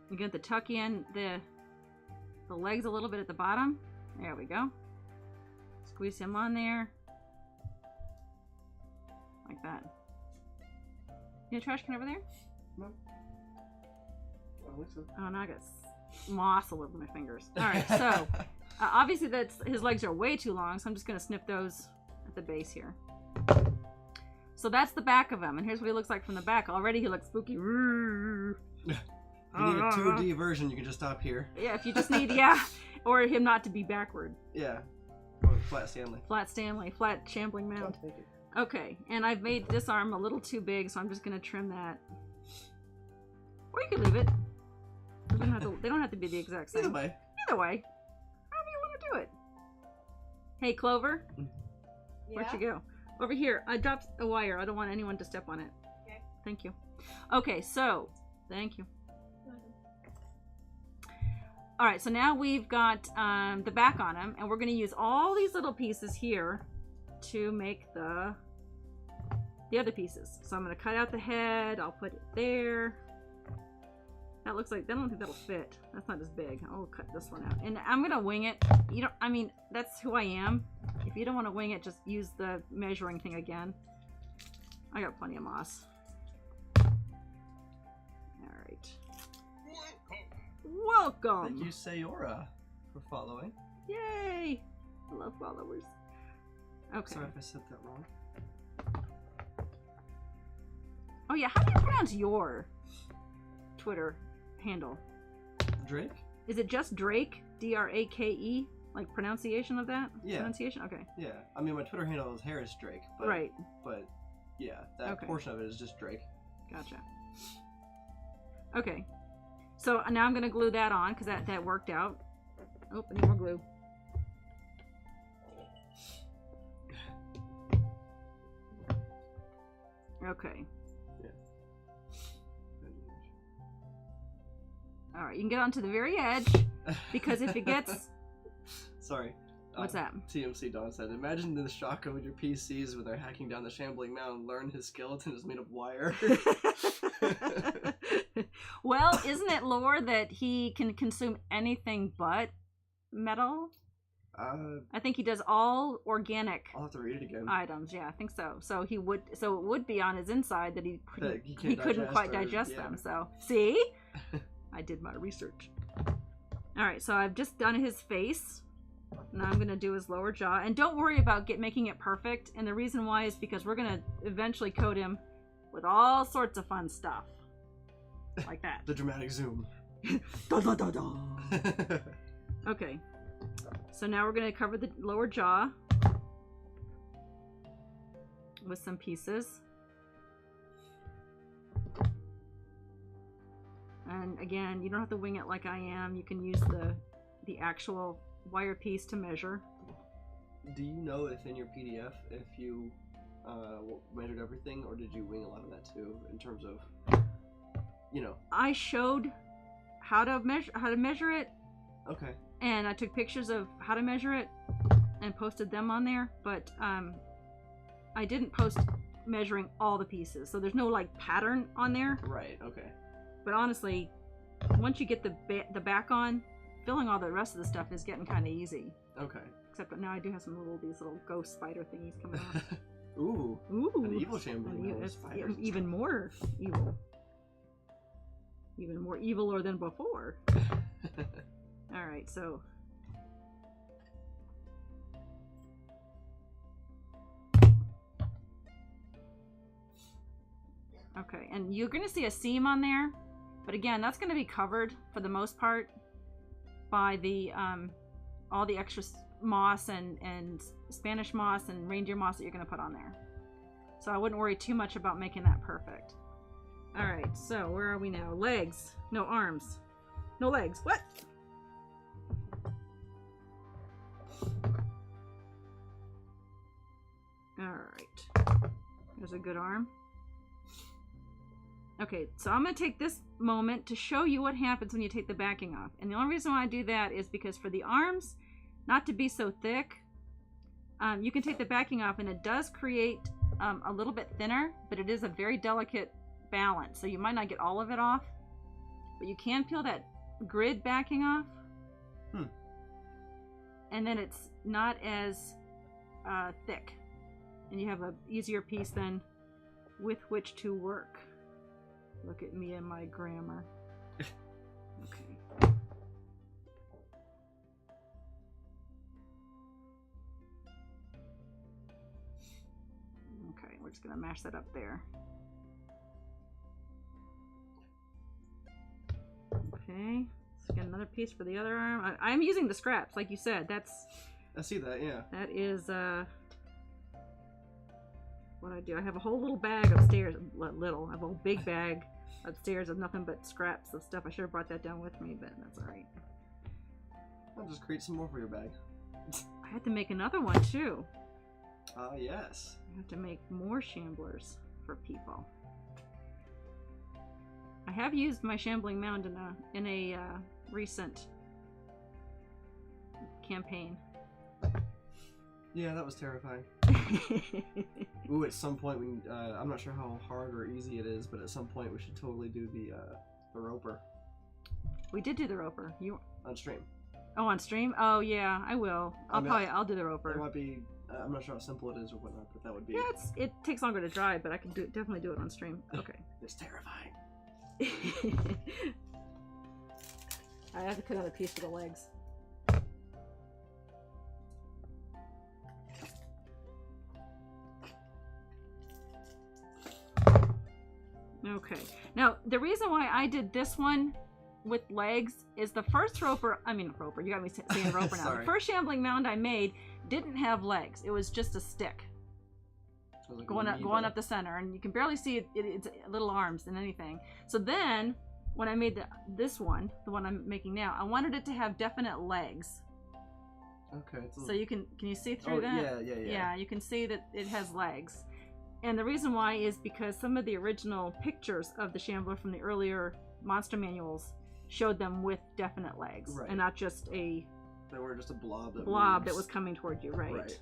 You're going to tuck in the legs a little bit at the bottom. There we go. Squeeze him on there. Like that. You have a trash can over there? No. I don't think so. Oh, now I got moss all over my fingers. Alright, so obviously his legs are way too long, so I'm just going to snip those at the base here. So that's the back of him, and here's what he looks like from the back. Already he looks spooky. If you need a 2D version, you can just stop here. Yeah, if you just need, yeah. Or him not to be backward. Yeah. Or flat Stanley. Flat Stanley. Flat Shambling Mound. Oh, thank you. Okay, and I've made this arm a little too big, so I'm just going to trim that. Or you could leave it. They don't have to be the exact same. Either way. Either way. However you want to do it. Hey, Clover. Yeah? Where'd you go? Over here. I dropped a wire. I don't want anyone to step on it. Okay. Thank you. Okay, so... Thank you. Alright, so now we've got the back on him, and we're going to use all these little pieces here to make the other pieces. So I'm going to cut out the head, I'll put it there. That looks like, I don't think that'll fit. That's not as big. I'll cut this one out. And I'm going to wing it. You don't, I mean, that's who I am. If you don't want to wing it, just use the measuring thing again. I got plenty of moss. Alright. Welcome! Thank you, Sayora, for following. Yay! I love followers. Okay. Sorry if I said that wrong. Oh yeah, how do you pronounce your Twitter handle? Drake? Is it just Drake? D-R-A-K-E? Like pronunciation of that? Yeah. Pronunciation? Okay. Yeah. I mean, my Twitter handle is Harris Drake. But, Right. But, yeah, that Okay. portion of it is just Drake. Gotcha. Okay. So now I'm going to glue that on because that worked out. Oh, I need more glue. Okay. Yeah. Alright, you can get onto the very edge because if it gets... Sorry. What's that? TMC Don said, imagine the shock of your PCs when they're hacking down the Shambling Mound, learn his skeleton is made of wire. Well, isn't it lore that he can consume anything but metal? I think he does all organic I'll have to read it again. items. Yeah, I think so. So it would be on his inside that he couldn't quite digest them. So see, I did my research. All right, so I've just done his face. Now I'm gonna do his lower jaw, and don't worry about making it perfect. And the reason why is because we're gonna eventually coat him with all sorts of fun stuff, like that. The dramatic zoom. Da, da, da, da. Okay, so now we're gonna cover the lower jaw with some pieces, and again, you don't have to wing it like I am. You can use the actual wire piece to measure. Do you know if in your PDF if you measured everything, or did you wing a lot of that too in terms of, you know? I showed how to measure it. Okay. And I took pictures of how to measure it and posted them on there, but I didn't post measuring all the pieces, so there's no like pattern on there. Right. Okay. But honestly, once you get the back on, filling all the rest of the stuff is getting kind of easy. Okay. Except that now I do have these little ghost spider thingies coming off. Ooh. Ooh. An evil Shambling Mound It's spiders. even more evil. Even more eviler than before. Alright, so... Okay, and you're going to see a seam on there, but again, that's going to be covered for the most part by the all the extra moss and Spanish moss and reindeer moss that you're going to put on there. So I wouldn't worry too much about making that perfect. Alright, so where are we now? Legs. No, arms. No legs. What? Alright. There's a good arm. Okay, so I'm going to take this moment to show you what happens when you take the backing off. And the only reason why I do that is because for the arms not to be so thick, you can take the backing off and it does create a little bit thinner, but it is a very delicate balance. So you might not get all of it off, but you can peel that grid backing off. And then it's not as thick, and you have a easier piece then with which to work. Look at me and my grammar. Okay. Okay, we're just gonna mash that up there. Okay, let's get another piece for the other arm. I'm using the scraps, like you said. I see that, yeah. That is what I do. I have a whole little bag upstairs. I have a whole big bag upstairs of nothing but scraps of stuff. I should have brought that down with me, but that's alright. I'll just create some more for your bag. I had to make another one too. Yes. I have to make more shamblers for people. I have used my Shambling Mound in a recent campaign. Yeah, that was terrifying. Ooh, at some point, I'm not sure how hard or easy it is, but at some point we should totally do the roper. We did do the roper. You on stream. Oh, on stream? Oh yeah, I will. I'll do the roper. It might be. I'm not sure how simple it is or whatnot, but that would be. Yeah, it takes longer to dry, but I can definitely do it on stream. Okay. It's terrifying. I have to cut out a piece for the legs. Okay. Now, the reason why I did this one with legs is the first roper, you got me saying roper now. The first Shambling Mound I made didn't have legs. It was just a stick. Like going up the center, and you can barely see it's little arms and anything. So then, when I made this one, the one I'm making now, I wanted it to have definite legs. Okay. So can you see through that? Yeah. Yeah, you can see that it has legs. And the reason why is because some of the original pictures of the Shambler from the earlier monster manuals showed them with definite legs, right, and not just they were just a blob that was coming toward you, right?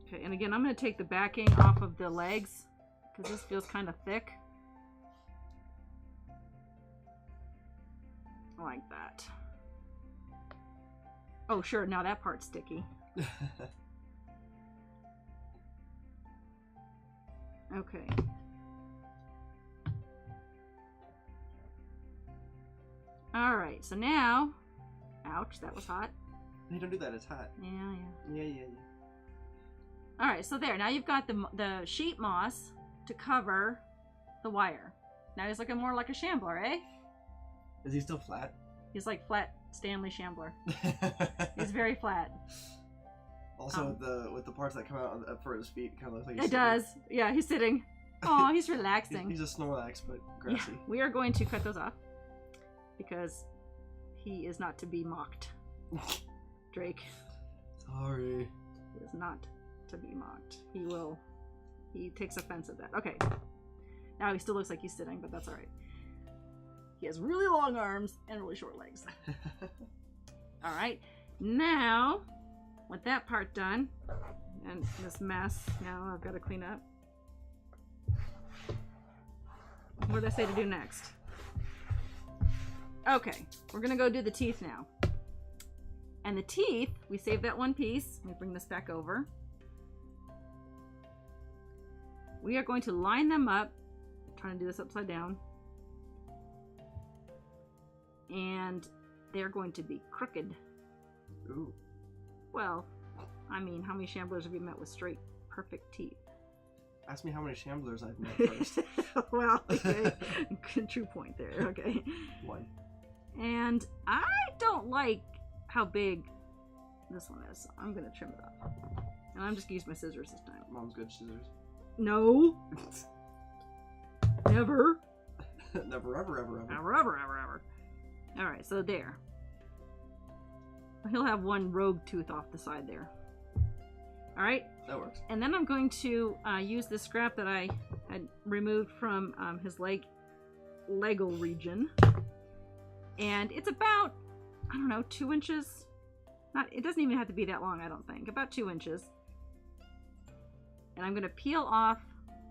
Okay, and again, I'm going to take the backing off of the legs because this feels kind of thick. Like that. Oh, sure, now that part's sticky. Okay. Alright, so now... Ouch, that was hot. Hey, don't do that, it's hot. Yeah. Yeah. Alright, so there. Now you've got the sheet moss to cover the wire. Now he's looking more like a Shambler, eh? Is he still flat? He's like flat Stanley Shambler. He's very flat. Also, with the parts that come out for his feet, kind of looks like he's sitting. Does. Yeah, he's sitting. Oh, he's relaxing. He's a Snorlax, but grassy. Yeah, we are going to cut those off because he is not to be mocked. Drake. Sorry. He is not to be mocked. He takes offense at that. Okay. Now he still looks like he's sitting, but that's alright. He has really long arms and really short legs. Alright. Now, with that part done, and this mess now I've got to clean up. What did I say to do next? Okay, we're going to go do the teeth now. And the teeth, we saved that one piece. Let me bring this back over. We are going to line them up. I'm trying to do this upside down. And they're going to be crooked. Ooh. Well, I mean, how many Shamblers have you met with straight, perfect teeth? Ask me how many Shamblers I've met first. Well, okay. True point there. Okay. One. And I don't like how big this one is, so I'm going to trim it off. And I'm just going to use my scissors this time. Mom's good scissors. No. Never. Never, ever, ever, ever. Never, ever, ever, ever. Alright, so there. He'll have one rogue tooth off the side there. Alright? That works. And then I'm going to use the scrap that I had removed from his Lego region. And it's about, I don't know, 2 inches. It doesn't even have to be that long, I don't think. About 2 inches. And I'm going to peel off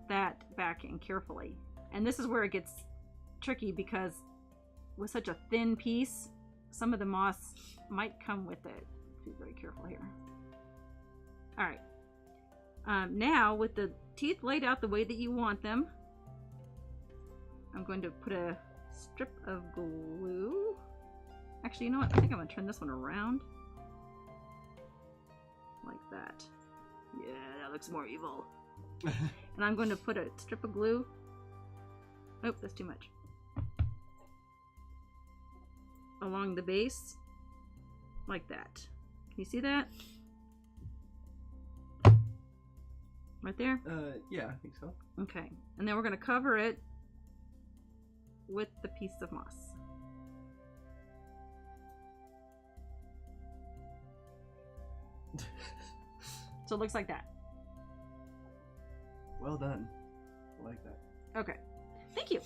that backing carefully. And this is where it gets tricky because with such a thin piece, some of the moss might come with it. Be very careful here. All right. Now, with the teeth laid out the way that you want them, I'm going to put a strip of glue. Actually, you know what? I think I'm going to turn this one around. Like that. Yeah, that looks more evil. And I'm going to put a strip of glue. Oh, that's too much. Along the base. Like that. Can you see that? Right there? Yeah, I think so. Okay. And then we're going to cover it with the piece of moss. So it looks like that. Well done. I like that. Okay. Thank you.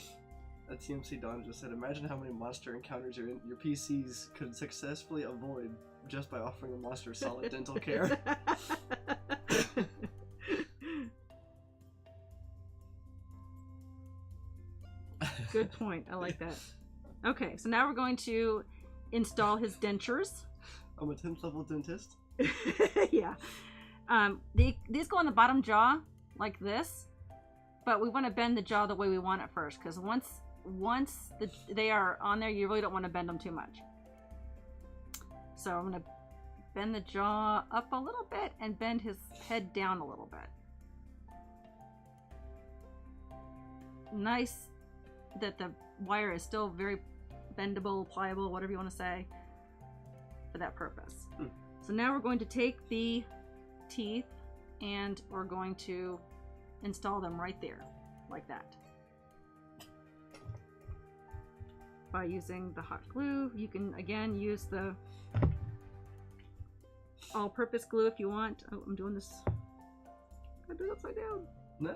TMC Dawn just said, imagine how many monster encounters your PCs could successfully avoid just by offering a monster solid dental care. Good point. I like that. Okay, so now we're going to install his dentures. I'm a 10th level dentist. Yeah. These go on the bottom jaw like this, but we want to bend the jaw the way we want it first, because once they are on there, you really don't want to bend them too much. So I'm going to bend the jaw up a little bit and bend his head down a little bit. Nice that the wire is still very bendable, pliable, whatever you want to say, for that purpose. So now we're going to take the teeth and we're going to install them right there, like that. By using the hot glue. You can again use the all-purpose glue if you want. Oh, I'm doing this. I do it upside down. Nah.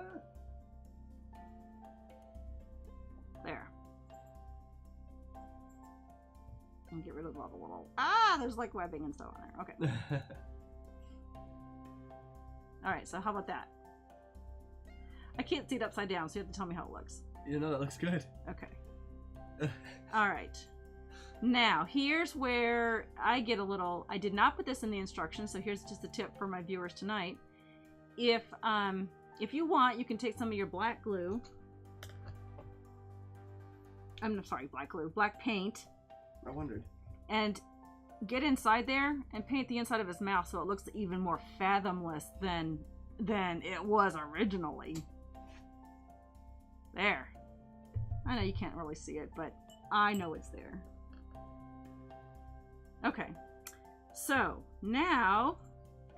There. And get rid of all the little... there's like webbing and stuff on there. Okay. Alright, so how about that? I can't see it upside down, so you have to tell me how it looks. You know, that looks good. Okay. Alright. Now, here's where I get a little... I did not put this in the instructions, so here's just a tip for my viewers tonight. If you want, you can take some of your black glue... I'm sorry, black glue. Black paint. I wondered. And get inside there and paint the inside of his mouth so it looks even more fathomless than it was originally. There. I know you can't really see it, but I know it's there. Okay. So, now,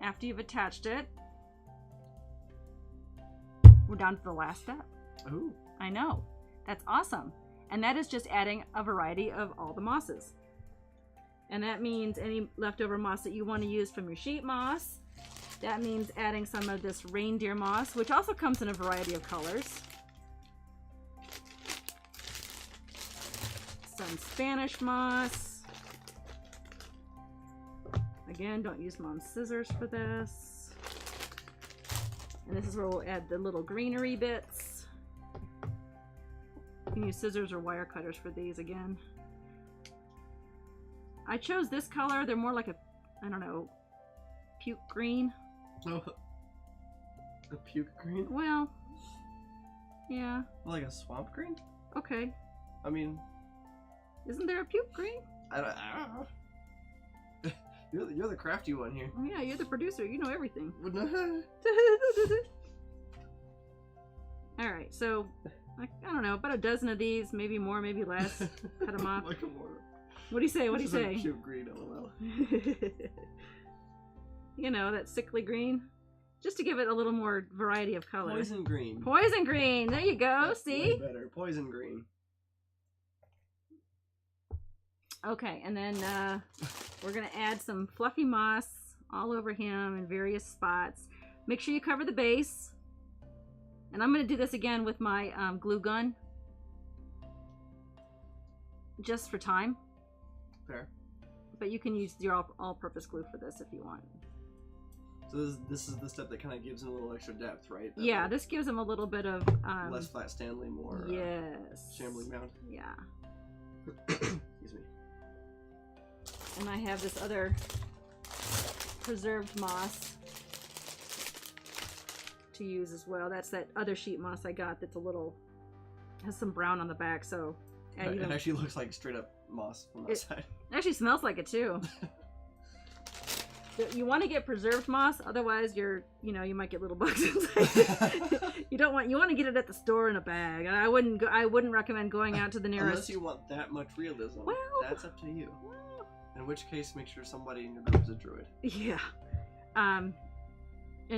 after you've attached it, we're down to the last step. Ooh. I know. That's awesome. And that is just adding a variety of all the mosses. And that means any leftover moss that you want to use from your sheet moss. That means adding some of this reindeer moss, which also comes in a variety of colors. Some Spanish moss. Again, don't use mom's scissors for this. And this is where we'll add the little greenery bits. You can use scissors or wire cutters for these again. I chose this color. They're more like a, I don't know, puke green. Oh, a puke green? Well, yeah. Like a swamp green? Okay. I mean... Isn't there a puke green? I don't know. You're the crafty one here. Yeah, you're the producer. You know everything. Alright, so... I don't know, about a dozen of these, maybe more, maybe less. Cut them off. Like a more. What do you say? What do you say? Puke green, lol. You know, that sickly green. Just to give it a little more variety of color. Poison green. Poison green! There you go, That's see? way better. Poison green. Okay, and then we're going to add some fluffy moss all over him in various spots. Make sure you cover the base. And I'm going to do this again with my glue gun. Just for time. Fair. But you can use your all-purpose glue for this if you want. So So this is the step that kind of gives him a little extra depth, right? That Yeah, this gives him a little bit of less flat Stanley, more yes, Shambling Mound. Yeah. Excuse me. And I have this other preserved moss to use as well. That's that other sheet moss I got that's a little, has some brown on the back, so It actually looks like straight up moss from that side. It actually smells like it too. You want to get preserved moss, otherwise you might get little bugs inside. You want to get it at the store in a bag. And I wouldn't recommend going out to the nearest. Unless you want that much realism. Well, that's up to you. Well, in which case, make sure somebody in your group is a druid. Yeah. And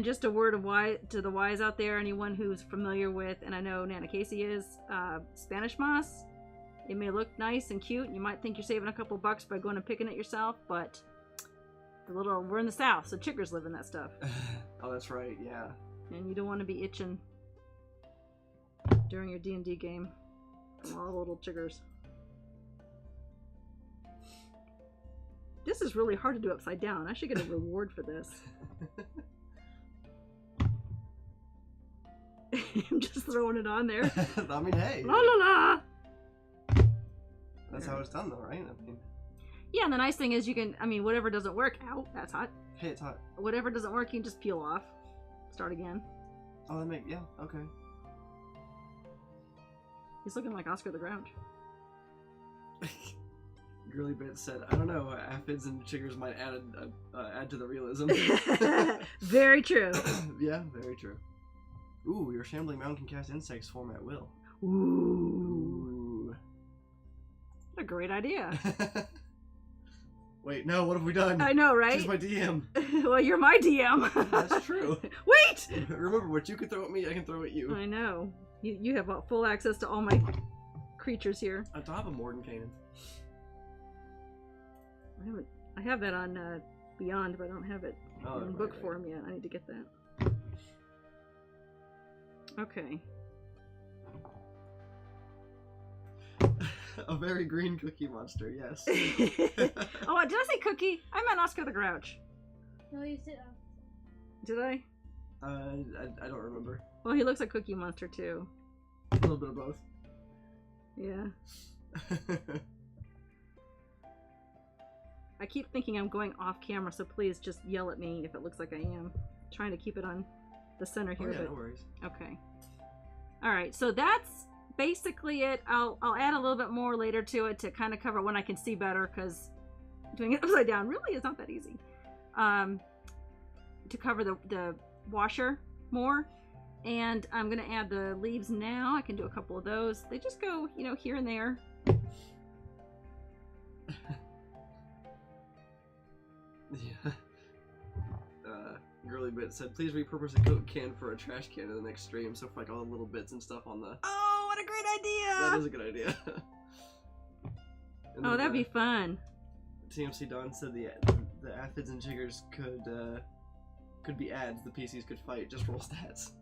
just a word of to the wise out there, anyone who's familiar with, and I know Nana Casey is, Spanish moss. It may look nice and cute. You might think you're saving a couple bucks by going and picking it yourself, but we're in the South, so chiggers live in that stuff. Oh, that's right, yeah. And you don't want to be itching during your D&D game from all the little chiggers. This is really hard to do upside down. I should get a reward for this. I'm just throwing it on there. I mean, hey. La la la! That's how it's done, though, right? I mean... Yeah, and the nice thing is you can, whatever doesn't work, ow, that's hot. Hey, it's hot. Whatever doesn't work, you can just peel off. Start again. Oh, yeah, okay. He's looking like Oscar the Grouch. Girly Bit said, I don't know, aphids and chiggers might add to the realism. Very true. Yeah, very true. Ooh, your Shambling Mound can cast insects form at will. Ooh. What a great idea. Wait, no, what have we done? I know, right? She's my DM. Well, you're my DM. That's true. Wait! Remember, what you can throw at me, I can throw at you. I know. You have full access to all my creatures here. On top of Mordenkainen. I have that on Beyond, but I don't have it in book form yet. I need to get that. Okay. A very green cookie monster, yes. Oh, did I say cookie? I meant Oscar the Grouch. No, you said Did I? I don't remember. Well, he looks like Cookie Monster too. A little bit of both. Yeah. I keep thinking I'm going off camera, so please just yell at me if it looks like I am. I'm trying to keep it on the center here. Oh, yeah, but... no worries. Okay. Alright, so that's basically it. I'll add a little bit more later to it to kind of cover when I can see better, because doing it upside down really is not that easy. To cover the washer more. And I'm going to add the leaves now. I can do a couple of those. They just go, here and there. Yeah. Girly Bit said, please repurpose a Coke can for a trash can in the next stream. So for like all the little bits and stuff on the... Oh, what a great idea! That is a good idea. Oh, that'd be fun. TMC Don said the aphids and chiggers could be ads the PCs could fight. Just roll stats.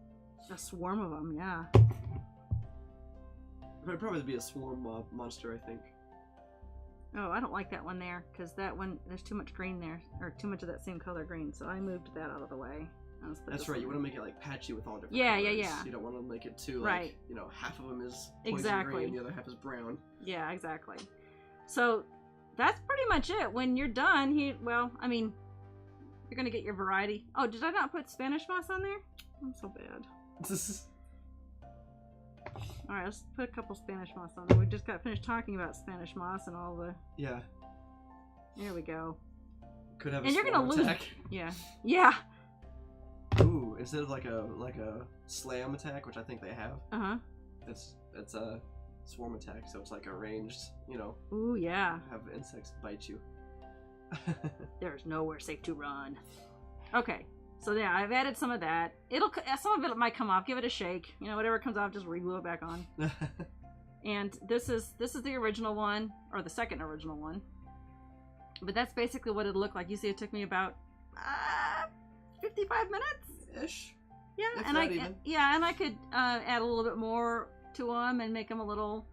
A swarm of them, yeah. It'd probably be a swarm monster, I think. Oh, I don't like that one there, because that one, there's too much green there, or too much of that same color green, so I moved that out of the way. That's right, you want to make it like patchy with all different colors. Yeah. You don't want to make it too, like, half of them is poison green and the other half is brown. Yeah, exactly. So, that's pretty much it. When you're done, you're going to get your variety. Oh, did I not put Spanish moss on there? I'm so bad. Alright, let's put a couple Spanish moss on there. We just got finished talking about Spanish moss and all the... Yeah. There we go. Could have a and you're gonna lose. Yeah. Yeah. Ooh, instead of like a slam attack, which I think they have. It's a swarm attack, so it's like a ranged, Ooh, yeah. Have insects bite you. There's nowhere safe to run. Okay. So yeah, I've added some of that. Some of it might come off. Give it a shake. Whatever comes off, just re-glue it back on. And this is the original one, or the second original one. But that's basically what it looked like. You see, it took me about 55 minutes ish. Yeah, and I could add a little bit more to them and make them a little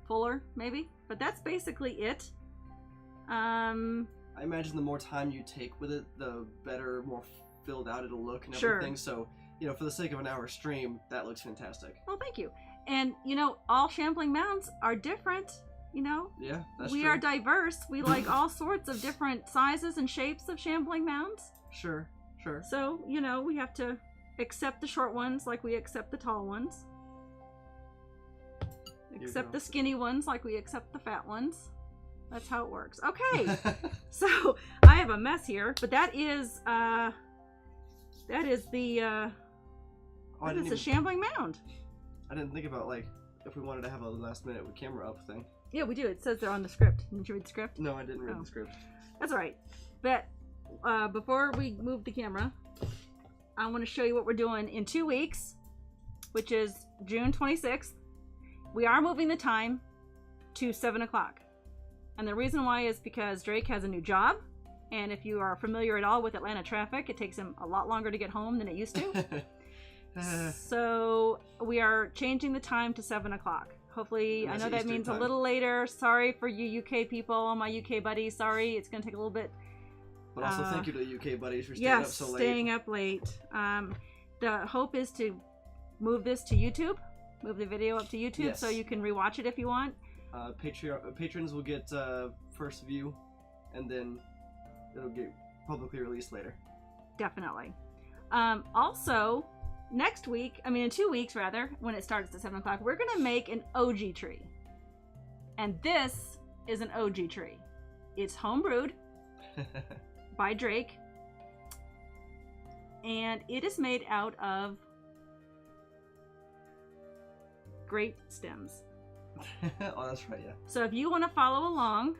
fuller, maybe. But that's basically it. I I imagine the more time you take with it, the better, more filled out it'll look and Sure. everything. So, for the sake of an hour stream, that looks fantastic. Well, thank you. And, all Shambling Mounds are different, Yeah, that's we true. are diverse. We like all sorts of different sizes and shapes of Shambling Mounds. Sure. So, we have to accept the short ones like we accept the tall ones. Accept the skinny ones like we accept the fat ones. That's how it works. Okay. So, I have a mess here, but that is the the Shambling Mound. I didn't think about, if we wanted to have a last minute with camera up thing. Yeah, we do. It says they're on the script. Didn't you read the script? No, I didn't read the script. That's all right. But before we move the camera, I want to show you what we're doing in 2 weeks, which is June 26th. We are moving the time to 7 o'clock. And the reason why is because Drake has a new job. And if you are familiar at all with Atlanta traffic, it takes him a lot longer to get home than it used to. So we are changing the time to 7 o'clock. Hopefully, I know that means a little later. Sorry for you UK people, all my UK buddies. Sorry, it's going to take a little bit. But also thank you to the UK buddies for staying up so late. Yes, staying up late. The hope is to move this to YouTube. Move the video up to YouTube so you can rewatch it if you want. Patrons will get first view, and then it'll get publicly released later. Definitely. Also, next week, in 2 weeks rather, when it starts at 7 o'clock, we're going to make an OG tree. And this is an OG tree. It's homebrewed by Drake. And it is made out of grape stems. Oh, that's right, yeah. So if you want to follow along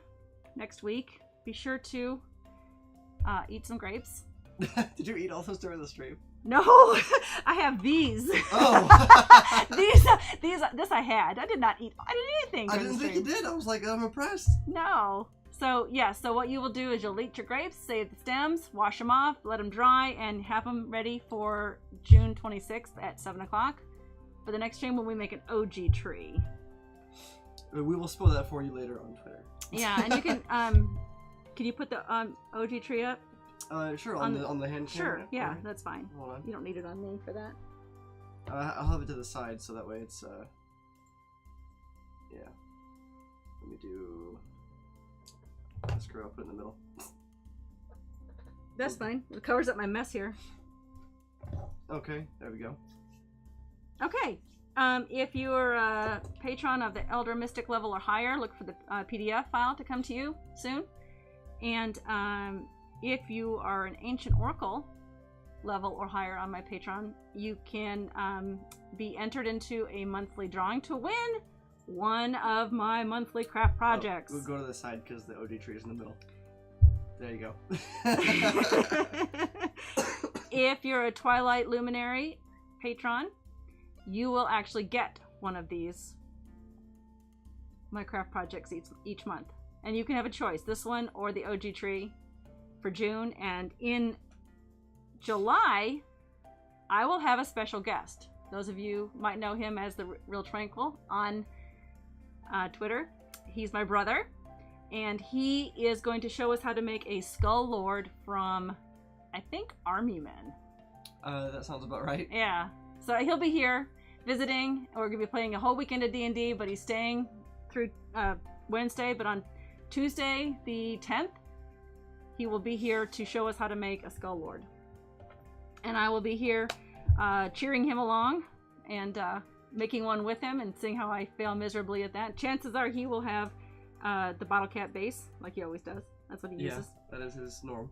next week, be sure to eat some grapes. Did you eat all those during the stream? No, I have these. Oh. This I had. I did not eat. I didn't eat anything. I didn't think you did. I was like, I'm impressed. No. So, so what you will do is you'll eat your grapes, save the stems, wash them off, let them dry, and have them ready for June 26th at 7 o'clock for the next stream when we make an OG tree. We will spill that for you later on Twitter. Yeah, and you can you put the OG tree up? Sure, on the hand camera. Sure, yeah, right. that's fine. Hold on. You don't need it on me for that. I'll have it to the side so that way it's yeah. Let me do this girl, I'll put it in the middle. That's fine. It covers up my mess here. Okay, there we go. Okay. If you're a patron of the Elder Mystic level or higher, look for the PDF file to come to you soon. And if you are an Ancient Oracle level or higher on my Patreon, you can be entered into a monthly drawing to win one of my monthly craft projects. We'll go to the side because the OG tree is in the middle. There you go. If you're a Twilight Luminary patron, you will actually get one of these my craft projects each month. And you can have a choice, this one or the OG tree for June. And in July, I will have a special guest. Those of you might know him as the Real Tranquil on Twitter. He's my brother, and he is going to show us how to make a Skull Lord from, I think, Army Men. That sounds about right. Yeah. So he'll be here visiting. We're going to be playing a whole weekend of D&D, but he's staying through Wednesday. But on Tuesday, the 10th, he will be here to show us how to make a Skull Lord. And I will be here cheering him along and making one with him and seeing how I fail miserably at that. Chances are he will have the bottle cap base, like he always does. That's what he uses. Yeah, that is his norm.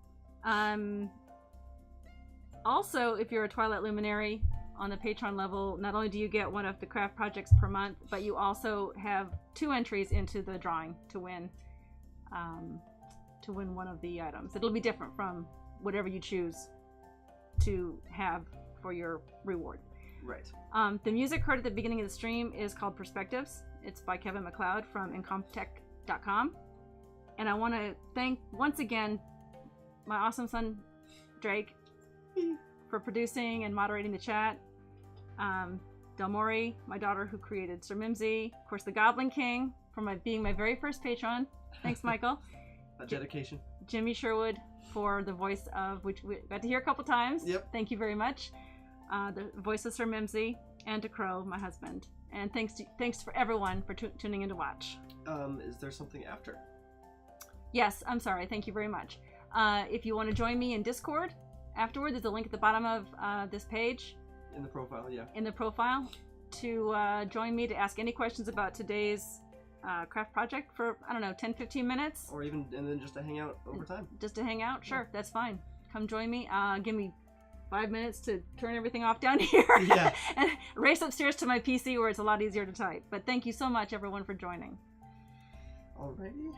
Also, if you're a Twilight Luminary on the Patreon level, not only do you get one of the craft projects per month, but you also have 2 entries into the drawing to win one of the items. It'll be different from whatever you choose to have for your reward. Right. The music heard at the beginning of the stream is called Perspectives. It's by Kevin MacLeod from Incomptech.com. And I want to thank once again my awesome son Drake for producing and moderating the chat. Del Mori, my daughter who created Sir Mimsy. Of course, the Goblin King for being my very first patron. Thanks, Michael. Dedication. Jimmy Sherwood for the voice of, which we got to hear a couple times. Yep. Thank you very much. The voice of Sir Mimsy, and to Crow, my husband. And thanks for everyone for tuning in to watch. Is there something after? Yes, I'm sorry. Thank you very much. If you want to join me in Discord afterward, there's a link at the bottom of this page. In the profile, yeah. In the profile to join me to ask any questions about today's craft project for, I don't know, 10-15 minutes. Or even, and then just to hang out over time. Just to hang out? Sure, that's fine. Come join me. Give me 5 minutes to turn everything off down here. Yeah. And race upstairs to my PC where it's a lot easier to type. But thank you so much, everyone, for joining. Alrighty.